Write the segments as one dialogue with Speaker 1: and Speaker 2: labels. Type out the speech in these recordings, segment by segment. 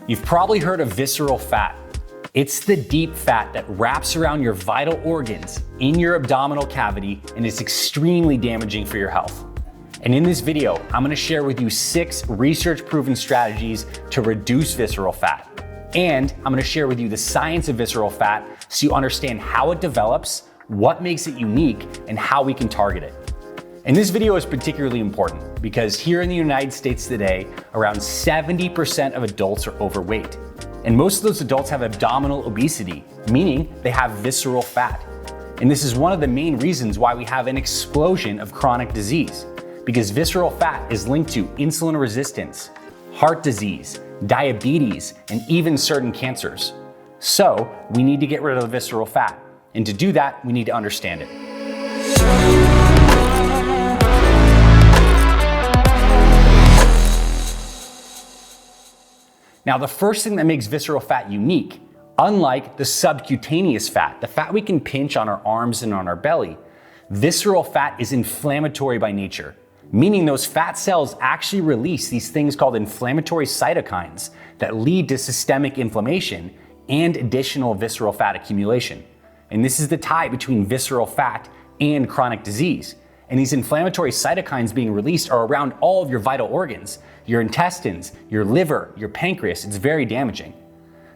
Speaker 1: You've probably heard of visceral fat. It's the deep fat that wraps around your vital organs in your abdominal cavity and is extremely damaging for your health. And in this video, I'm gonna share with you 6 research-proven strategies to reduce visceral fat. And I'm gonna share with you the science of visceral fat so you understand how it develops, what makes it unique, and how we can target it. And this video is particularly important because here in the United States today, around 70% of adults are overweight. And most of those adults have abdominal obesity, meaning they have visceral fat. And this is one of the main reasons why we have an explosion of chronic disease, because visceral fat is linked to insulin resistance, heart disease, diabetes, and even certain cancers. So we need to get rid of the visceral fat. And to do that, we need to understand it. Now, the first thing that makes visceral fat unique, unlike the subcutaneous fat, the fat we can pinch on our arms and on our belly, visceral fat is inflammatory by nature, meaning those fat cells actually release these things called inflammatory cytokines that lead to systemic inflammation and additional visceral fat accumulation. And this is the tie between visceral fat and chronic disease. And these inflammatory cytokines being released are around all of your vital organs, your intestines, your liver, your pancreas. It's very damaging.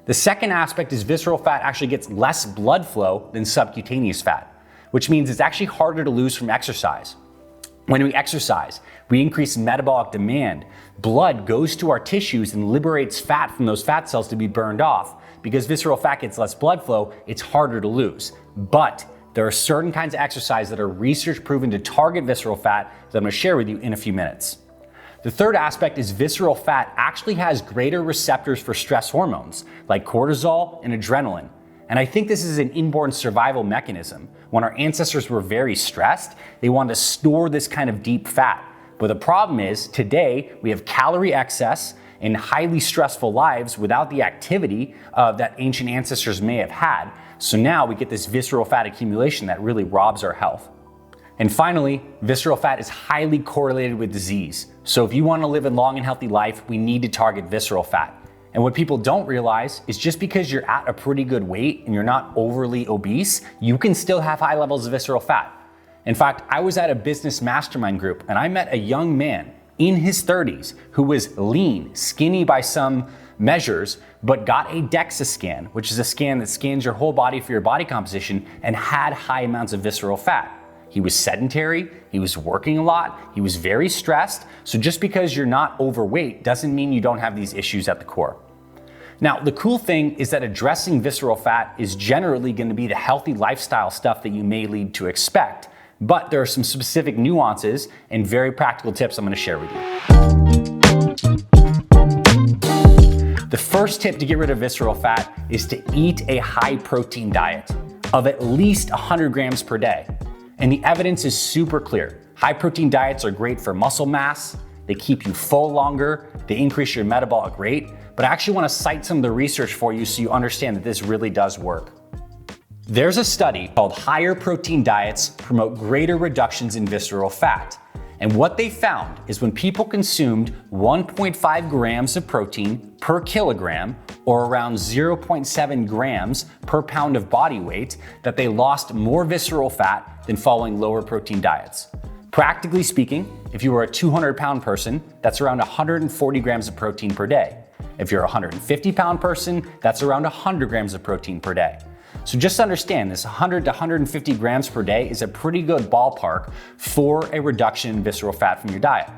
Speaker 1: The second aspect is visceral fat actually gets less blood flow than subcutaneous fat, which means it's actually harder to lose from exercise. When we exercise, we increase metabolic demand. Blood goes to our tissues and liberates fat from those fat cells to be burned off. Because visceral fat gets less blood flow, it's harder to lose. But there are certain kinds of exercise that are research proven to target visceral fat that I'm gonna share with you in a few minutes. The third aspect is visceral fat actually has greater receptors for stress hormones like cortisol and adrenaline. And I think this is an inborn survival mechanism. When our ancestors were very stressed, they wanted to store this kind of deep fat. But the problem is today we have calorie excess and highly stressful lives without the activity that ancient ancestors may have had. So now we get this visceral fat accumulation that really robs our health. And finally, visceral fat is highly correlated with disease. So if you want to live a long and healthy life, we need to target visceral fat. And what people don't realize is just because you're at a pretty good weight and you're not overly obese, you can still have high levels of visceral fat. In fact, I was at a business mastermind group and I met a young man in his 30s who was lean, skinny by some measures, but got a DEXA scan, which is a scan that scans your whole body for your body composition, and had high amounts of visceral fat. He was sedentary, he was working a lot, he was very stressed. So just because you're not overweight doesn't mean you don't have these issues at the core. Now, the cool thing is that addressing visceral fat is generally going to be the healthy lifestyle stuff that you may lead to expect, but there are some specific nuances and very practical tips I'm going to share with you. The first tip to get rid of visceral fat is to eat a high protein diet of at least 100 grams per day. And the evidence is super clear. High protein diets are great for muscle mass, they keep you full longer, they increase your metabolic rate, but I actually want to cite some of the research for you so you understand that this really does work. There's a study called Higher Protein Diets Promote Greater Reductions in Visceral Fat. And what they found is when people consumed 1.5 grams of protein per kilogram, or around 0.7 grams per pound of body weight, that they lost more visceral fat than following lower protein diets. Practically speaking, if you were a 200-pound person, that's around 140 grams of protein per day. If you're a 150-pound person, that's around 100 grams of protein per day. So just understand this 100 to 150 grams per day is a pretty good ballpark for a reduction in visceral fat from your diet.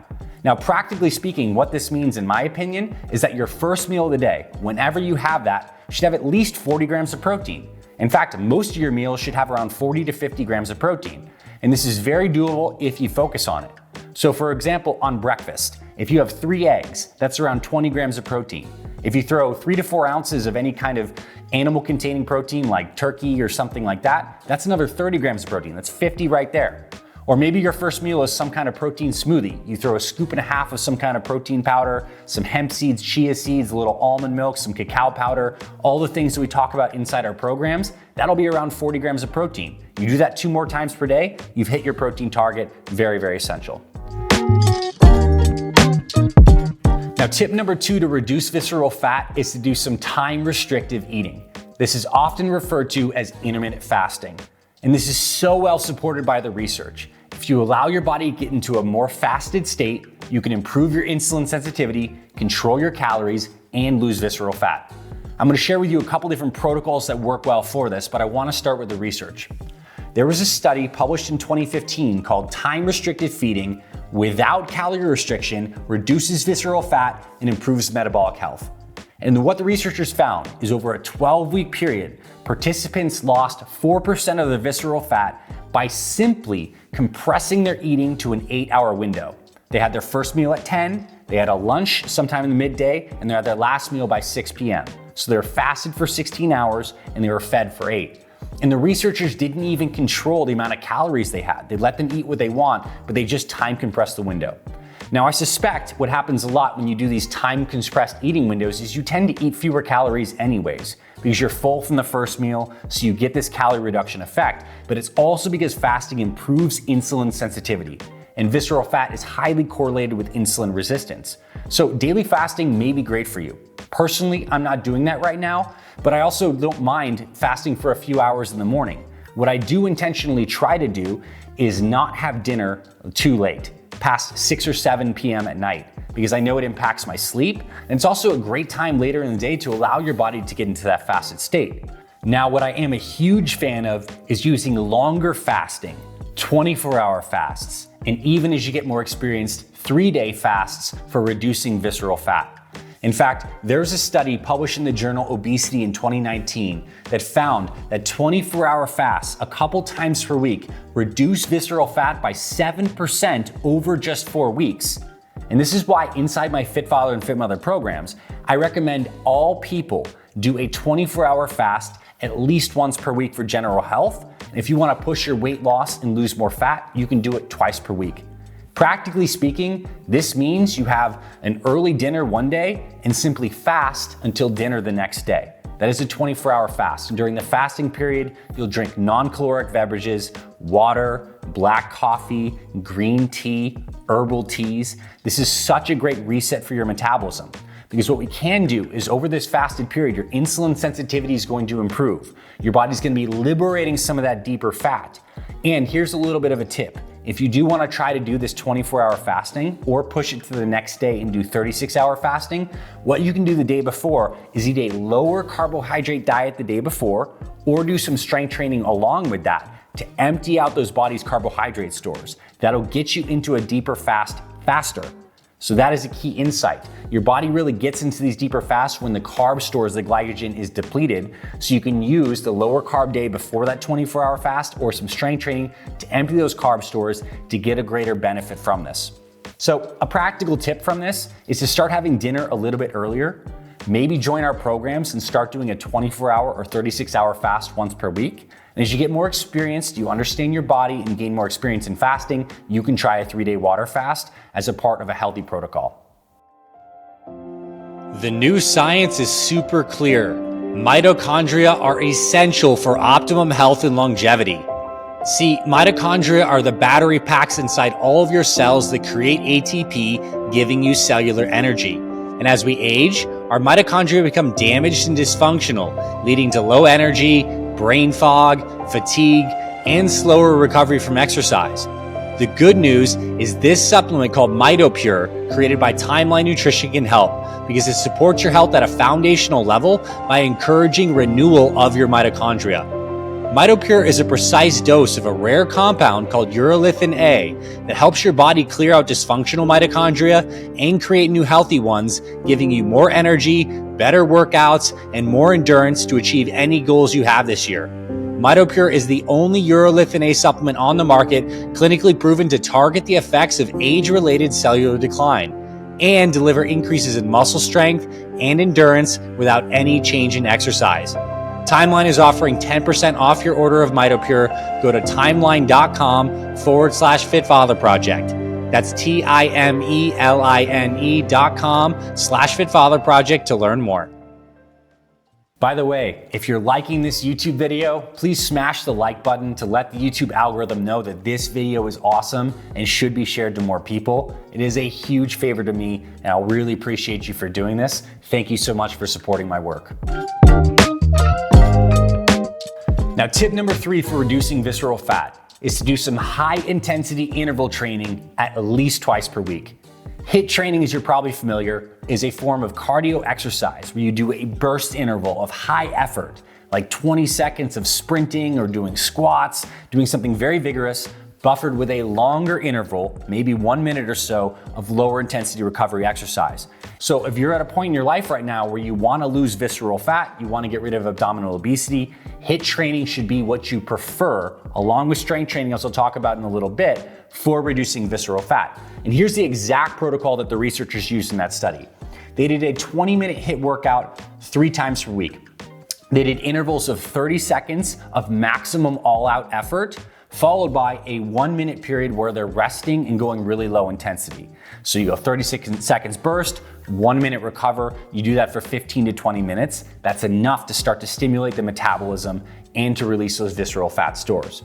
Speaker 1: Now, practically speaking, what this means, in my opinion, is that your first meal of the day, whenever you have that, should have at least 40 grams of protein. In fact, most of your meals should have around 40 to 50 grams of protein. And this is very doable if you focus on it. So for example, on breakfast, if you have 3 eggs, that's around 20 grams of protein. If you throw 3 to 4 ounces of any kind of animal containing protein like turkey or something like that, that's another 30 grams of protein. That's 50 right there. Or maybe your first meal is some kind of protein smoothie. You throw a scoop and a half of some kind of protein powder, some hemp seeds, chia seeds, a little almond milk, some cacao powder, all the things that we talk about inside our programs. That'll be around 40 grams of protein. You do that 2 more times per day, you've hit your protein target. Very, very essential. Now, tip number 2 to reduce visceral fat is to do some time restrictive eating. This is often referred to as intermittent fasting. And this is so well supported by the research. If you allow your body to get into a more fasted state, you can improve your insulin sensitivity, control your calories, and lose visceral fat. I'm gonna share with you a couple different protocols that work well for this, but I wanna start with the research. There was a study published in 2015 called Time Restricted Feeding Without Calorie Restriction Reduces Visceral Fat and Improves Metabolic Health. And what the researchers found is over a 12-week period, participants lost 4% of their visceral fat by simply compressing their eating to an 8-hour window. They had their first meal at 10, they had a lunch sometime in the midday, and they had their last meal by 6 p.m. So they were fasted for 16 hours and they were fed for 8. And the researchers didn't even control the amount of calories they had. They let them eat what they want, but they just time compressed the window. Now, I suspect what happens a lot when you do these time compressed eating windows is you tend to eat fewer calories anyways, because you're full from the first meal, so you get this calorie reduction effect, but it's also because fasting improves insulin sensitivity, and visceral fat is highly correlated with insulin resistance. So daily fasting may be great for you. Personally, I'm not doing that right now, but I also don't mind fasting for a few hours in the morning. What I do intentionally try to do is not have dinner too late, past 6 or 7 p.m. at night, because I know it impacts my sleep, and it's also a great time later in the day to allow your body to get into that fasted state. Now, what I am a huge fan of is using longer fasting, 24-hour fasts, and even as you get more experienced, 3-day fasts for reducing visceral fat. In fact, there's a study published in the journal Obesity in 2019 that found that 24-hour fasts a couple times per week reduce visceral fat by 7% over just 4 weeks. And this is why inside my Fit Father and Fit Mother programs, I recommend all people do a 24-hour fast at least once per week for general health. And if you want to push your weight loss and lose more fat, you can do it twice per week. Practically speaking, this means you have an early dinner one day and simply fast until dinner the next day. That is a 24-hour fast. And during the fasting period, you'll drink non-caloric beverages, water, black coffee, green tea, herbal teas. This is such a great reset for your metabolism. Because what we can do is over this fasted period, your insulin sensitivity is going to improve. Your body's gonna be liberating some of that deeper fat. And here's a little bit of a tip. If you do wanna try to do this 24-hour fasting or push it to the next day and do 36-hour fasting, what you can do the day before is eat a lower carbohydrate diet the day before or do some strength training along with that to empty out those body's carbohydrate stores. That'll get you into a deeper fast faster. So that is a key insight. Your body really gets into these deeper fasts when the carb stores, the glycogen, is depleted. So you can use the lower carb day before that 24-hour fast or some strength training to empty those carb stores to get a greater benefit from this. So a practical tip from this is to start having dinner a little bit earlier. Maybe join our programs and start doing a 24-hour or 36-hour fast once per week. And as you get more experienced, you understand your body and gain more experience in fasting, you can try a 3-day water fast as a part of a healthy protocol.
Speaker 2: The new science is super clear. Mitochondria are essential for optimum health and longevity. See, mitochondria are the battery packs inside all of your cells that create ATP, giving you cellular energy. And as we age, our mitochondria become damaged and dysfunctional, leading to low energy, brain fog, fatigue, and slower recovery from exercise. The good news is this supplement called MitoPure, created by Timeline Nutrition, can help because it supports your health at a foundational level by encouraging renewal of your mitochondria. MitoPure is a precise dose of a rare compound called urolithin A that helps your body clear out dysfunctional mitochondria and create new healthy ones, giving you more energy, better workouts, and more endurance to achieve any goals you have this year. MitoPure is the only urolithin A supplement on the market clinically proven to target the effects of age-related cellular decline and deliver increases in muscle strength and endurance without any change in exercise. Timeline is offering 10% off your order of MitoPure. Go to timeline.com/FitFatherProject. That's TIMELINE.com/FitFatherProject to learn more.
Speaker 1: By the way, if you're liking this YouTube video, please smash the like button to let the YouTube algorithm know that this video is awesome and should be shared to more people. It is a huge favor to me, and I'll really appreciate you for doing this. Thank you so much for supporting my work. Now, tip number 3 for reducing visceral fat is to do some high intensity interval training at least twice per week. HIIT training, as you're probably familiar, is a form of cardio exercise where you do a burst interval of high effort, like 20 seconds of sprinting or doing squats, doing something very vigorous, buffered with a longer interval, maybe 1 minute or so, of lower intensity recovery exercise. So if you're at a point in your life right now where you want to lose visceral fat, you want to get rid of abdominal obesity, HIIT training should be what you prefer, along with strength training, as I'll talk about in a little bit, for reducing visceral fat. And here's the exact protocol that the researchers used in that study. They did a 20-minute HIIT workout 3 times per week. They did intervals of 30 seconds of maximum all-out effort, followed by a 1-minute period where they're resting and going really low intensity. So you go 30 seconds burst, 1 minute recover. You do that for 15 to 20 minutes. That's enough to start to stimulate the metabolism and to release those visceral fat stores.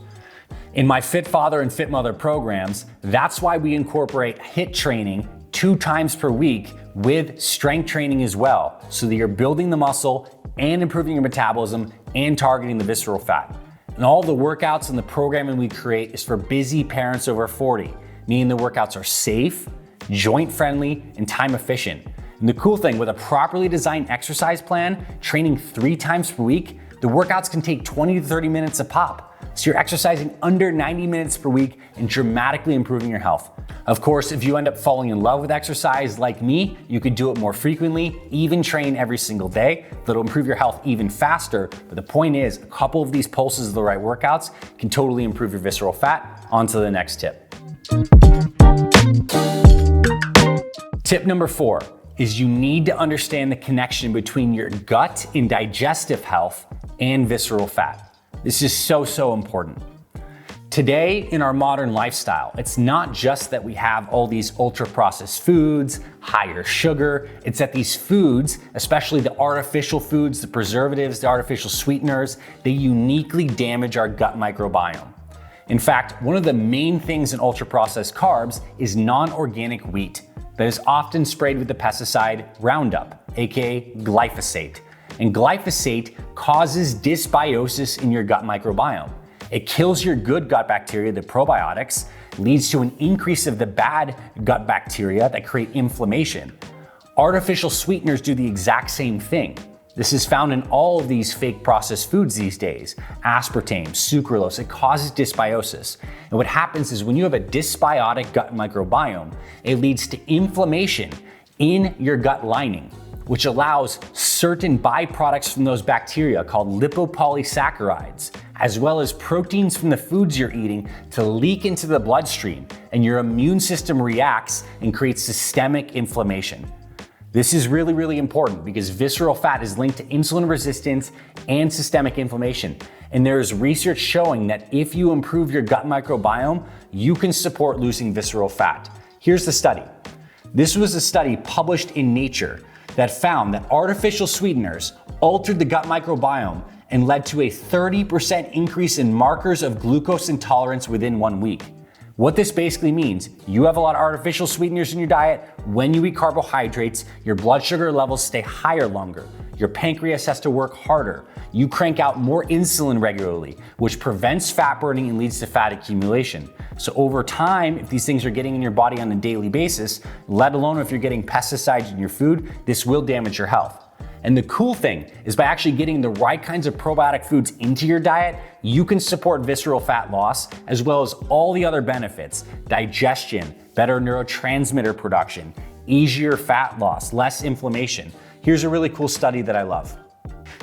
Speaker 1: In my Fit Father and Fit Mother programs, that's why we incorporate HIIT training 2 times per week with strength training as well, so that you're building the muscle and improving your metabolism and targeting the visceral fat. And all the workouts and the programming we create is for busy parents over 40, meaning the workouts are safe, joint friendly, and time efficient. And the cool thing, with a properly designed exercise plan, training 3 times per week, the workouts can take 20 to 30 minutes a pop. So you're exercising under 90 minutes per week and dramatically improving your health. Of course, if you end up falling in love with exercise like me, you could do it more frequently, even train every single day. That'll improve your health even faster. But the point is, a couple of these pulses of the right workouts can totally improve your visceral fat. On to the next tip. Tip number 4 is you need to understand the connection between your gut and digestive health and visceral fat. This is so important. Today, in our modern lifestyle, it's not just that we have all these ultra-processed foods, higher sugar, it's that these foods, especially the artificial foods, the preservatives, the artificial sweeteners, they uniquely damage our gut microbiome. In fact, one of the main things in ultra-processed carbs is non-organic wheat that is often sprayed with the pesticide Roundup, aka glyphosate. And glyphosate causes dysbiosis in your gut microbiome. It kills your good gut bacteria, the probiotics, leads to an increase of the bad gut bacteria that create inflammation. Artificial sweeteners do the exact same thing. This is found in all of these fake processed foods these days. Aspartame, sucralose, it causes dysbiosis. And what happens is when you have a dysbiotic gut microbiome, it leads to inflammation in your gut lining, which allows certain byproducts from those bacteria called lipopolysaccharides, as well as proteins from the foods you're eating to leak into the bloodstream, and your immune system reacts and creates systemic inflammation. This is really important because visceral fat is linked to insulin resistance and systemic inflammation. And there's research showing that if you improve your gut microbiome, you can support losing visceral fat. Here's the study. This was a study published in Nature that found that artificial sweeteners altered the gut microbiome and led to a 30% increase in markers of glucose intolerance within 1 week. What this basically means, you have a lot of artificial sweeteners in your diet. When you eat carbohydrates, your blood sugar levels stay higher longer. Your pancreas has to work harder. You crank out more insulin regularly, which prevents fat burning and leads to fat accumulation. So over time, if these things are getting in your body on a daily basis, let alone if you're getting pesticides in your food, this will damage your health. And the cool thing is, by actually getting the right kinds of probiotic foods into your diet, you can support visceral fat loss, as well as all the other benefits: digestion, better neurotransmitter production, easier fat loss, less inflammation. Here's a really cool study that I love.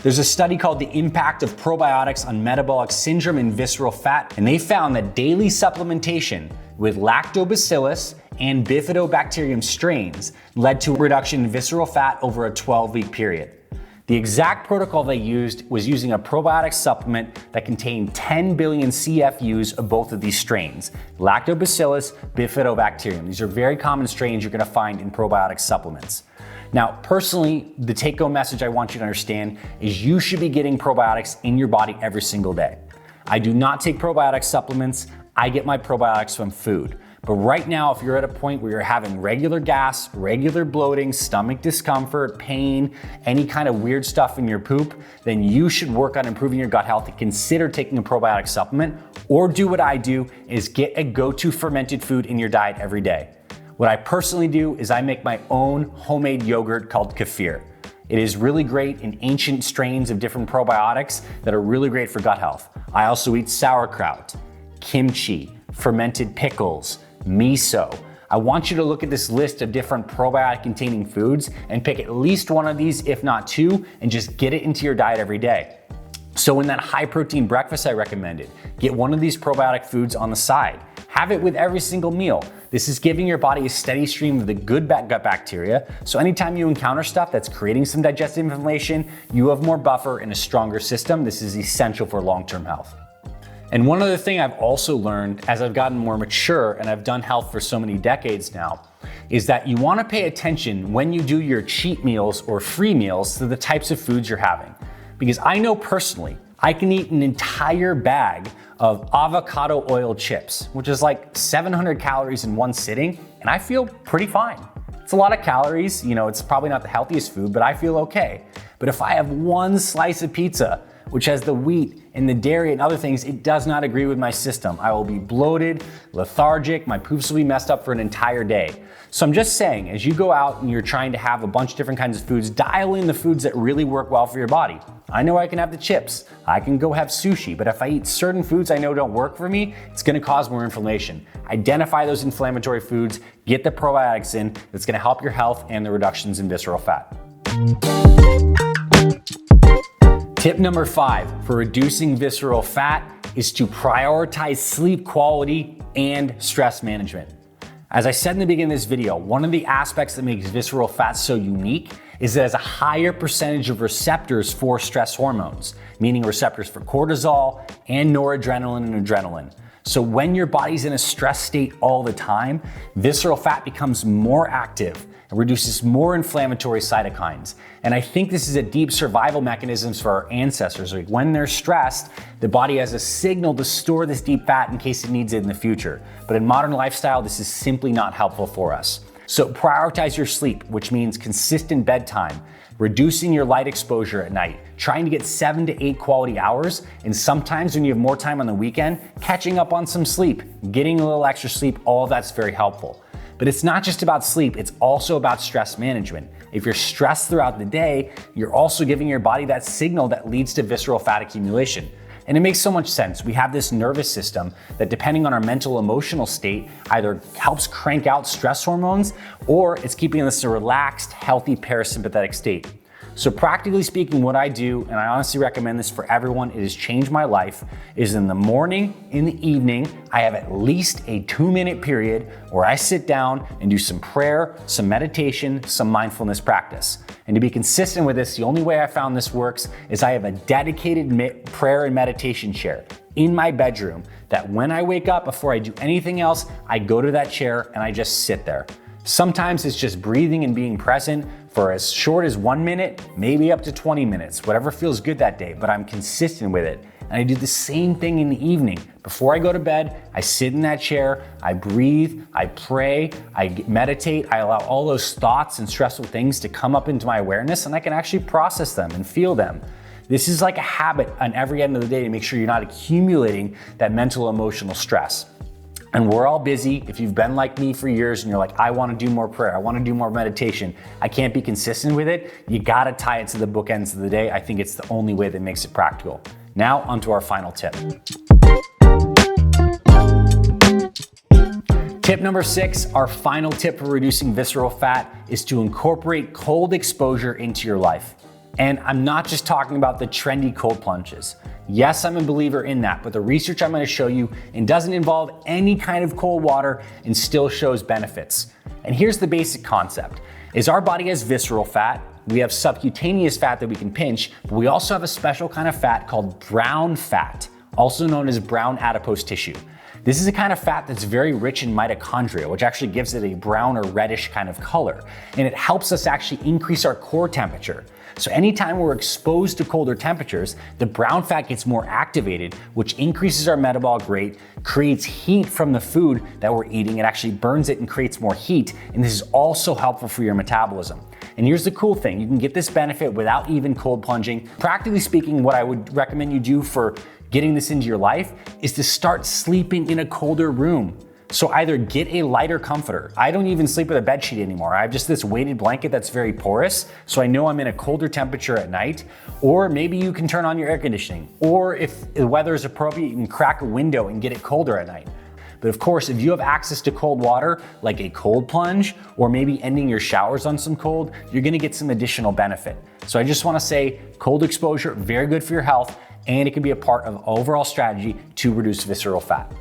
Speaker 1: There's a study called The Impact of Probiotics on Metabolic Syndrome and Visceral Fat, and they found that daily supplementation with lactobacillus and bifidobacterium strains led to a reduction in visceral fat over a 12-week period. The exact protocol they used was using a probiotic supplement that contained 10 billion CFUs of both of these strains, lactobacillus, bifidobacterium. These are very common strains you're gonna find in probiotic supplements. Now, personally, the take-home message I want you to understand is you should be getting probiotics in your body every single day. I do not take probiotic supplements. I get my probiotics from food. But right now, if you're at a point where you're having regular gas, regular bloating, stomach discomfort, pain, any kind of weird stuff in your poop, then you should work on improving your gut health and consider taking a probiotic supplement, or do what I do, is get a go-to fermented food in your diet every day. What I personally do is I make my own homemade yogurt called kefir. It is really great in ancient strains of different probiotics that are really great for gut health. I also eat sauerkraut, kimchi, fermented pickles, miso. I want you to look at this list of different probiotic containing foods and pick at least one of these, if not two, and just get it into your diet every day. So in that high protein breakfast I recommended, get one of these probiotic foods on the side. Have it with every single meal. This is giving your body a steady stream of the good gut bacteria. So anytime you encounter stuff that's creating some digestive inflammation, you have more buffer and a stronger system. This is essential for long-term health. And one other thing I've also learned as I've gotten more mature and I've done health for so many decades now, is that you want to pay attention when you do your cheat meals or free meals to the types of foods you're having. Because I know personally, I can eat an entire bag of avocado oil chips, which is like 700 calories in one sitting, and I feel pretty fine. It's a lot of calories, it's probably not the healthiest food, but I feel okay. But if I have one slice of pizza, which has the wheat and the dairy and other things, it does not agree with my system. I will be bloated, lethargic, my poops will be messed up for an entire day. So I'm just saying, as you go out and you're trying to have a bunch of different kinds of foods, dial in the foods that really work well for your body. I know I can have the chips, I can go have sushi, but if I eat certain foods I know don't work for me, it's gonna cause more inflammation. Identify those inflammatory foods, get the probiotics in, that's gonna help your health and the reductions in visceral fat. Tip number 5 for reducing visceral fat is to prioritize sleep quality and stress management. As I said in the beginning of this video, one of the aspects that makes visceral fat so unique is that it has a higher percentage of receptors for stress hormones, meaning receptors for cortisol and noradrenaline and adrenaline. So when your body's in a stress state all the time, visceral fat becomes more active and reduces more inflammatory cytokines. And I think this is a deep survival mechanism for our ancestors. Like when they're stressed, the body has a signal to store this deep fat in case it needs it in the future. But in modern lifestyle, this is simply not helpful for us. So prioritize your sleep, which means consistent bedtime, reducing your light exposure at night, trying to get 7 to 8 quality hours, and sometimes when you have more time on the weekend, catching up on some sleep, getting a little extra sleep, all of that's very helpful. But it's not just about sleep, it's also about stress management. If you're stressed throughout the day, you're also giving your body that signal that leads to visceral fat accumulation. And it makes so much sense. We have this nervous system that, depending on our mental emotional state, either helps crank out stress hormones or it's keeping us in a relaxed, healthy parasympathetic state. So practically speaking, what I do, and I honestly recommend this for everyone, it has changed my life, is in the morning, in the evening, I have at least a 2-minute period where I sit down and do some prayer, some meditation, some mindfulness practice. And to be consistent with this, the only way I found this works is I have a dedicated prayer and meditation chair in my bedroom that when I wake up, before I do anything else, I go to that chair and I just sit there. Sometimes it's just breathing and being present for as short as 1 minute, maybe up to 20 minutes, whatever feels good that day, but I'm consistent with it. And I do the same thing in the evening. Before I go to bed, I sit in that chair, I breathe, I pray, I meditate, I allow all those thoughts and stressful things to come up into my awareness, and I can actually process them and feel them. This is like a habit on every end of the day to make sure you're not accumulating that mental emotional stress. And we're all busy. If you've been like me for years and you're like, I want to do more prayer, I want to do more meditation, I can't be consistent with it, you got to tie it to the bookends of the day. I think it's the only way that makes it practical. Now, onto our final tip. Tip number 6, our final tip for reducing visceral fat, is to incorporate cold exposure into your life. And I'm not just talking about the trendy cold plunges. Yes, I'm a believer in that, but the research I'm going to show you and doesn't involve any kind of cold water and still shows benefits. And here's the basic concept, is our body has visceral fat, we have subcutaneous fat that we can pinch, but we also have a special kind of fat called brown fat, also known as brown adipose tissue. This is a kind of fat that's very rich in mitochondria, which actually gives it a brown or reddish kind of color. And it helps us actually increase our core temperature. So anytime we're exposed to colder temperatures, the brown fat gets more activated, which increases our metabolic rate, creates heat from the food that we're eating. It actually burns it and creates more heat. And this is also helpful for your metabolism. And here's the cool thing, you can get this benefit without even cold plunging. Practically speaking, what I would recommend you do for getting this into your life is to start sleeping in a colder room. So either get a lighter comforter. I don't even sleep with a bed sheet anymore. I have just this weighted blanket that's very porous, so I know I'm in a colder temperature at night. Or maybe you can turn on your air conditioning. Or if the weather is appropriate, you can crack a window and get it colder at night. But of course, if you have access to cold water, like a cold plunge, or maybe ending your showers on some cold, you're gonna get some additional benefit. So I just wanna say, cold exposure, very good for your health, and it can be a part of overall strategy to reduce visceral fat.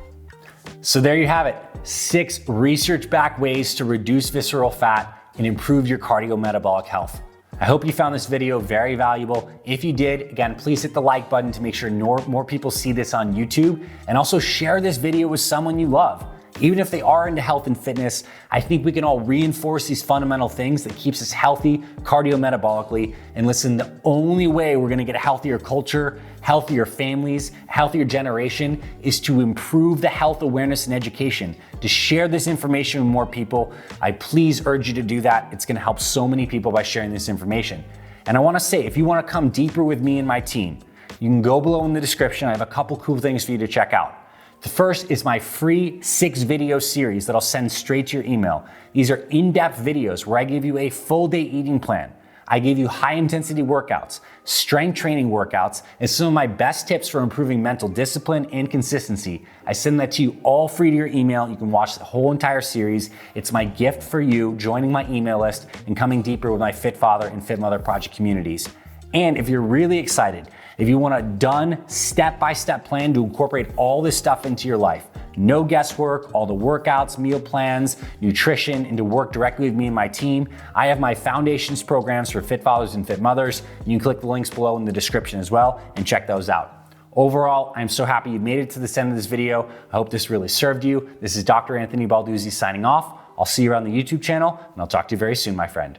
Speaker 1: So there you have it, 6 research-backed ways to reduce visceral fat and improve your cardiometabolic health. I hope you found this video very valuable. If you did, again, please hit the like button to make sure more people see this on YouTube, and also share this video with someone you love. Even if they are into health and fitness, I think we can all reinforce these fundamental things that keeps us healthy cardiometabolically. And listen, the only way we're gonna get a healthier culture, healthier families, healthier generation is to improve the health awareness and education, to share this information with more people. I please urge you to do that. It's gonna help so many people by sharing this information. And I wanna say, if you wanna come deeper with me and my team, you can go below in the description. I have a couple cool things for you to check out. The first is my free 6-video series that I'll send straight to your email. These are in-depth videos where I give you a full day eating plan. I give you high intensity workouts, strength training workouts, and some of my best tips for improving mental discipline and consistency. I send that to you all free to your email. You can watch the whole entire series. It's my gift for you joining my email list and coming deeper with my Fit Father and Fit Mother Project communities. And if you're really excited, if you want a done step-by-step plan to incorporate all this stuff into your life, no guesswork, all the workouts, meal plans, nutrition, and to work directly with me and my team, I have my foundations programs for Fit Fathers and Fit Mothers. You can click the links below in the description as well and check those out. Overall, I'm so happy you made it to this end of this video. I hope this really served you. This is Dr. Anthony Balduzzi signing off. I'll see you around the YouTube channel, and I'll talk to you very soon, my friend.